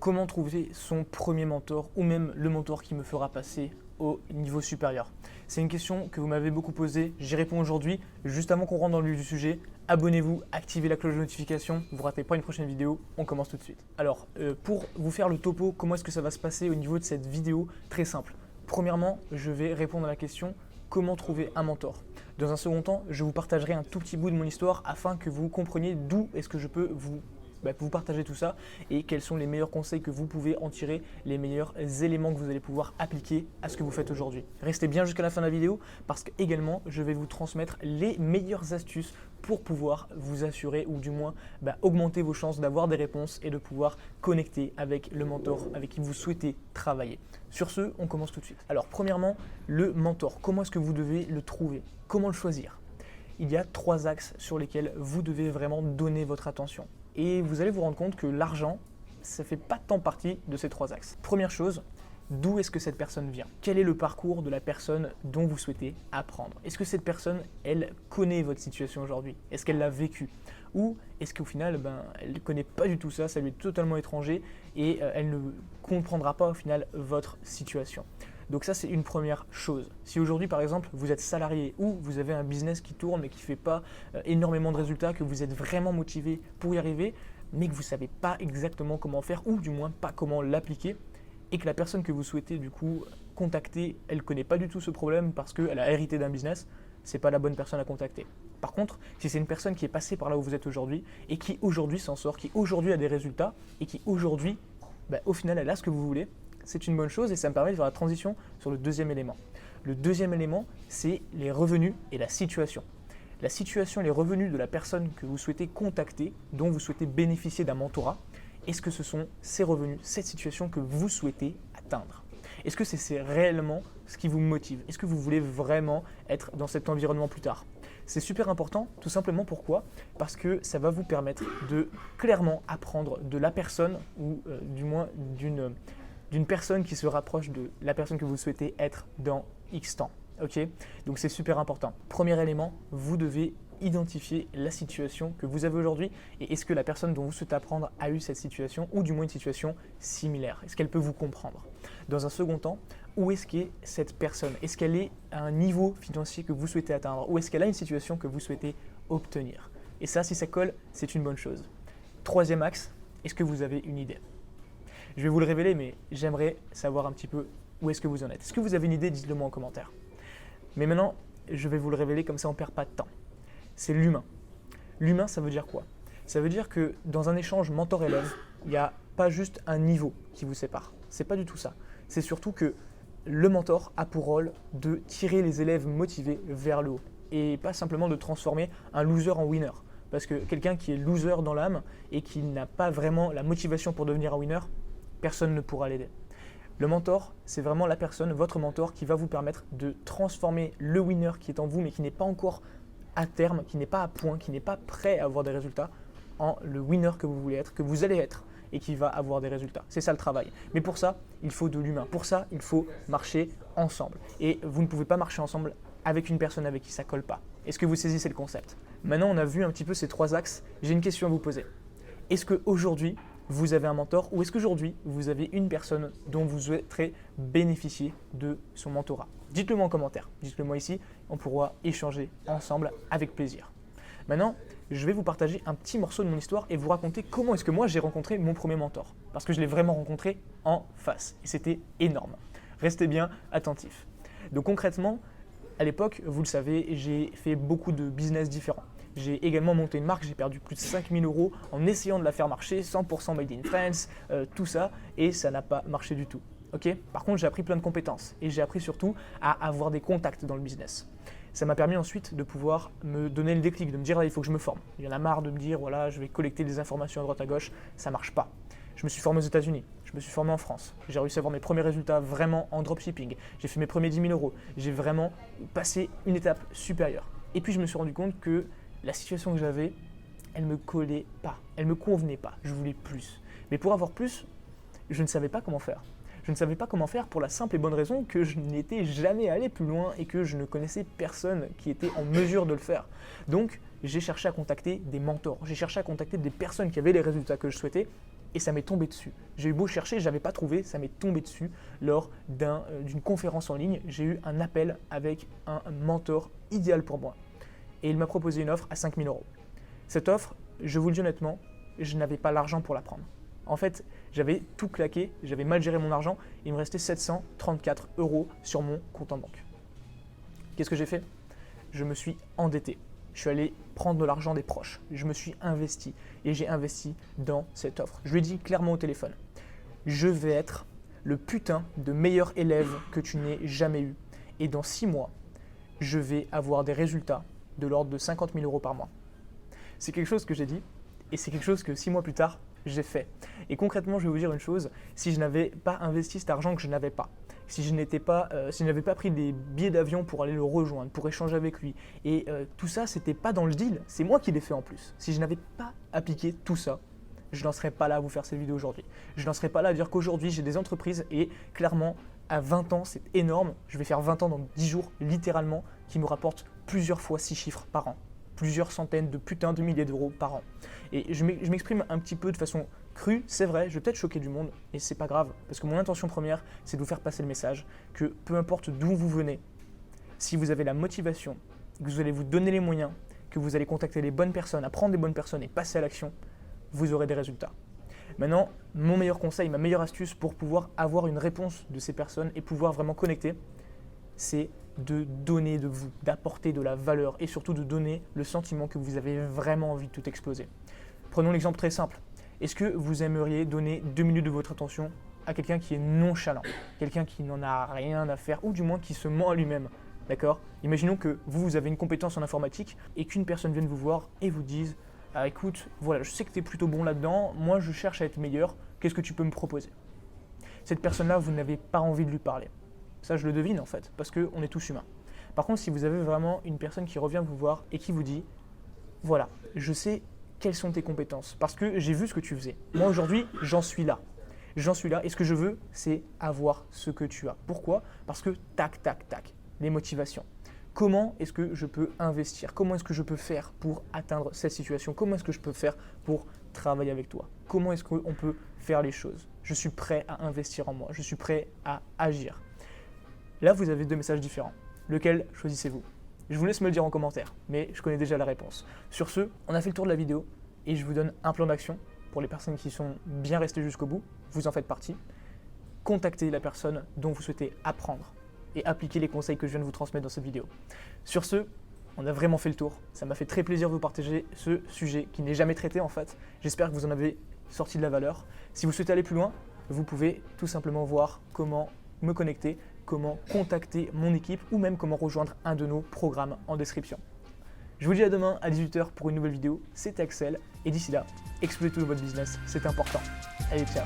Comment trouver son premier mentor ou même le mentor qui me fera passer au niveau supérieur? C'est une question que vous m'avez beaucoup posée, j'y réponds aujourd'hui. Juste avant qu'on rentre dans le vif du sujet, abonnez-vous, activez la cloche de notification, vous ne ratez pas une prochaine vidéo, on commence tout de suite. Alors, pour vous faire le topo, comment est-ce que ça va se passer au niveau de cette vidéo? Très simple. Premièrement, je vais répondre à la question comment trouver un mentor. Dans un second temps, je vous partagerai un tout petit bout de mon histoire afin que vous compreniez d'où est-ce que je peux vous partager tout ça et quels sont les meilleurs conseils que vous pouvez en tirer, les meilleurs éléments que vous allez pouvoir appliquer à ce que vous faites aujourd'hui. Restez bien jusqu'à la fin de la vidéo parce que également je vais vous transmettre les meilleures astuces pour pouvoir vous assurer ou du moins augmenter vos chances d'avoir des réponses et de pouvoir connecter avec le mentor avec qui vous souhaitez travailler. Sur ce, on commence tout de suite. Alors premièrement, le mentor, comment est-ce que vous devez le trouver? Comment le choisir? Il y a 3 axes sur lesquels vous devez vraiment donner votre attention. Et vous allez vous rendre compte que l'argent, ça ne fait pas tant partie de ces 3 axes. Première chose, d'où est-ce que cette personne vient? Quel est le parcours de la personne dont vous souhaitez apprendre? Est-ce que cette personne, elle connaît votre situation aujourd'hui? Est-ce qu'elle l'a vécu? Ou est-ce qu'au final, elle ne connaît pas du tout ça, ça lui est totalement étranger et elle ne comprendra pas au final votre situation? Donc ça, c'est une première chose. Si aujourd'hui, par exemple, vous êtes salarié ou vous avez un business qui tourne mais qui ne fait pas énormément de résultats, que vous êtes vraiment motivé pour y arriver, mais que vous ne savez pas exactement comment faire ou du moins pas comment l'appliquer, et que la personne que vous souhaitez du coup contacter, elle ne connaît pas du tout ce problème parce qu'elle a hérité d'un business, ce n'est pas la bonne personne à contacter. Par contre, si c'est une personne qui est passée par là où vous êtes aujourd'hui et qui aujourd'hui s'en sort, qui aujourd'hui a des résultats et qui aujourd'hui, au final, elle a ce que vous voulez, c'est une bonne chose et ça me permet de faire la transition sur le deuxième élément. Le deuxième élément, c'est les revenus et la situation. La situation et les revenus de la personne que vous souhaitez contacter, dont vous souhaitez bénéficier d'un mentorat, est-ce que ce sont ces revenus, cette situation que vous souhaitez atteindre? Est-ce que c'est réellement ce qui vous motive? Est-ce que vous voulez vraiment être dans cet environnement plus tard? C'est super important, tout simplement pourquoi? Parce que ça va vous permettre de clairement apprendre de la personne ou du moins d'une personne qui se rapproche de la personne que vous souhaitez être dans X temps. Okay? Donc c'est super important. Premier élément, vous devez identifier la situation que vous avez aujourd'hui et est-ce que la personne dont vous souhaitez apprendre a eu cette situation ou du moins une situation similaire? Est-ce qu'elle peut vous comprendre? Dans un second temps, où est-ce qu'est cette personne? Est-ce qu'elle est à un niveau financier que vous souhaitez atteindre ou est-ce qu'elle a une situation que vous souhaitez obtenir? Et ça, si ça colle, c'est une bonne chose. Troisième axe, est-ce que vous avez une idée? Je vais vous le révéler, mais j'aimerais savoir un petit peu où est-ce que vous en êtes. Est-ce que vous avez une idée? Dites-le moi en commentaire. Mais maintenant, je vais vous le révéler, comme ça on ne perd pas de temps. C'est l'humain. L'humain, ça veut dire quoi? Ça veut dire que dans un échange mentor-élève, il n'y a pas juste un niveau qui vous sépare. C'est pas du tout ça. C'est surtout que le mentor a pour rôle de tirer les élèves motivés vers le haut et pas simplement de transformer un loser en winner. Parce que quelqu'un qui est loser dans l'âme et qui n'a pas vraiment la motivation pour devenir un winner, personne ne pourra l'aider. Le mentor, c'est vraiment la personne, votre mentor, qui va vous permettre de transformer le winner qui est en vous, mais qui n'est pas encore à terme, qui n'est pas à point, qui n'est pas prêt à avoir des résultats, en le winner que vous voulez être, que vous allez être, et qui va avoir des résultats. C'est ça le travail. Mais pour ça, il faut de l'humain. Pour ça, il faut marcher ensemble. Et vous ne pouvez pas marcher ensemble avec une personne avec qui ça ne colle pas. Est-ce que vous saisissez le concept? Maintenant, on a vu un petit peu ces 3 axes. J'ai une question à vous poser. Est-ce qu'aujourd'hui, vous avez un mentor ou est-ce qu'aujourd'hui, vous avez une personne dont vous souhaiterez bénéficier de son mentorat? Dites-le moi en commentaire, dites-le moi ici, on pourra échanger ensemble avec plaisir. Maintenant, je vais vous partager un petit morceau de mon histoire et vous raconter comment est-ce que moi j'ai rencontré mon premier mentor. Parce que je l'ai vraiment rencontré en face et c'était énorme. Restez bien attentifs. Donc concrètement, à l'époque, vous le savez, j'ai fait beaucoup de business différents. J'ai également monté une marque, j'ai perdu plus de 5 000 € en essayant de la faire marcher, 100% made in France, tout ça, et ça n'a pas marché du tout. Okay? Par contre, j'ai appris plein de compétences et j'ai appris surtout à avoir des contacts dans le business. Ça m'a permis ensuite de pouvoir me donner le déclic, de me dire il faut que je me forme. Il y en a marre de me dire voilà, je vais collecter des informations à droite à gauche, ça ne marche pas. Je me suis formé aux États-Unis, je me suis formé en France, j'ai réussi à avoir mes premiers résultats vraiment en dropshipping, j'ai fait mes premiers 10 000 €, j'ai vraiment passé une étape supérieure. Et puis je me suis rendu compte que la situation que j'avais, elle ne me collait pas, elle ne me convenait pas, je voulais plus. Mais pour avoir plus, je ne savais pas comment faire. Je ne savais pas comment faire pour la simple et bonne raison que je n'étais jamais allé plus loin et que je ne connaissais personne qui était en mesure de le faire. Donc, j'ai cherché à contacter des mentors, j'ai cherché à contacter des personnes qui avaient les résultats que je souhaitais et ça m'est tombé dessus. J'ai eu beau chercher, je n'avais pas trouvé, ça m'est tombé dessus lors d'une conférence en ligne. J'ai eu un appel avec un mentor idéal pour moi et il m'a proposé une offre à 5 000 euros. Cette offre, je vous le dis honnêtement, je n'avais pas l'argent pour la prendre. En fait, j'avais tout claqué, j'avais mal géré mon argent, et il me restait 734 euros sur mon compte en banque. Qu'est-ce que j'ai fait? Je me suis endetté. Je suis allé prendre de l'argent des proches. Je me suis investi et j'ai investi dans cette offre. Je lui ai dit clairement au téléphone, je vais être le putain de meilleur élève que tu n'aies jamais eu. Et dans 6 mois, je vais avoir des résultats de l'ordre de 50 000 euros par mois. C'est quelque chose que j'ai dit et c'est quelque chose que 6 mois plus tard, j'ai fait. Et concrètement, je vais vous dire une chose, si je n'avais pas investi cet argent que je n'avais pas, si je n'avais pas pris des billets d'avion pour aller le rejoindre, pour échanger avec lui, et tout ça, c'était pas dans le deal, c'est moi qui l'ai fait en plus. Si je n'avais pas appliqué tout ça, je n'en serais pas là à vous faire cette vidéo aujourd'hui. Je n'en serais pas là à dire qu'aujourd'hui, j'ai des entreprises et clairement, à 20 ans, c'est énorme. Je vais faire 20 ans dans 10 jours, littéralement, qui me rapportent plusieurs fois 6 chiffres par an. Plusieurs centaines de putains de milliers d'euros par an. Et je m'exprime un petit peu de façon crue, c'est vrai, je vais peut-être choquer du monde, et c'est pas grave, parce que mon intention première, c'est de vous faire passer le message que peu importe d'où vous venez, si vous avez la motivation, que vous allez vous donner les moyens, que vous allez contacter les bonnes personnes, apprendre des bonnes personnes et passer à l'action, vous aurez des résultats. Maintenant, mon meilleur conseil, ma meilleure astuce pour pouvoir avoir une réponse de ces personnes et pouvoir vraiment connecter, c'est de donner de vous, d'apporter de la valeur et surtout de donner le sentiment que vous avez vraiment envie de tout exploser. Prenons l'exemple très simple. Est-ce que vous aimeriez donner 2 minutes de votre attention à quelqu'un qui est nonchalant, quelqu'un qui n'en a rien à faire ou du moins qui se ment à lui-même? D'accord? Imaginons que vous avez une compétence en informatique et qu'une personne vienne vous voir et vous dise « Ah écoute, voilà, je sais que tu es plutôt bon là-dedans, moi je cherche à être meilleur, qu'est-ce que tu peux me proposer ?» Cette personne-là, vous n'avez pas envie de lui parler. Ça, je le devine en fait, parce qu'on est tous humains. Par contre, si vous avez vraiment une personne qui revient vous voir et qui vous dit « Voilà, je sais quelles sont tes compétences, parce que j'ai vu ce que tu faisais. Moi aujourd'hui, j'en suis là. J'en suis là et ce que je veux, c'est avoir ce que tu as. Pourquoi? Parce que tac, tac, tac, les motivations. Comment est-ce que je peux investir? Comment est-ce que je peux faire pour atteindre cette situation? Comment est-ce que je peux faire pour travailler avec toi? Comment est-ce qu'on peut faire les choses? Je suis prêt à investir en moi. Je suis prêt à agir. » Là, vous avez 2 messages différents. Lequel choisissez-vous? Je vous laisse me le dire en commentaire, mais je connais déjà la réponse. Sur ce, on a fait le tour de la vidéo et je vous donne un plan d'action pour les personnes qui sont bien restées jusqu'au bout. Vous en faites partie. Contactez la personne dont vous souhaitez apprendre et appliquez les conseils que je viens de vous transmettre dans cette vidéo. Sur ce, on a vraiment fait le tour. Ça m'a fait très plaisir de vous partager ce sujet qui n'est jamais traité en fait. J'espère que vous en avez sorti de la valeur. Si vous souhaitez aller plus loin, vous pouvez tout simplement voir comment me connecter, comment contacter mon équipe ou même comment rejoindre un de nos programmes en description. Je vous dis à demain à 18 h pour une nouvelle vidéo. C'était Axel et d'ici là, explosez tout votre business, c'est important. Allez, ciao!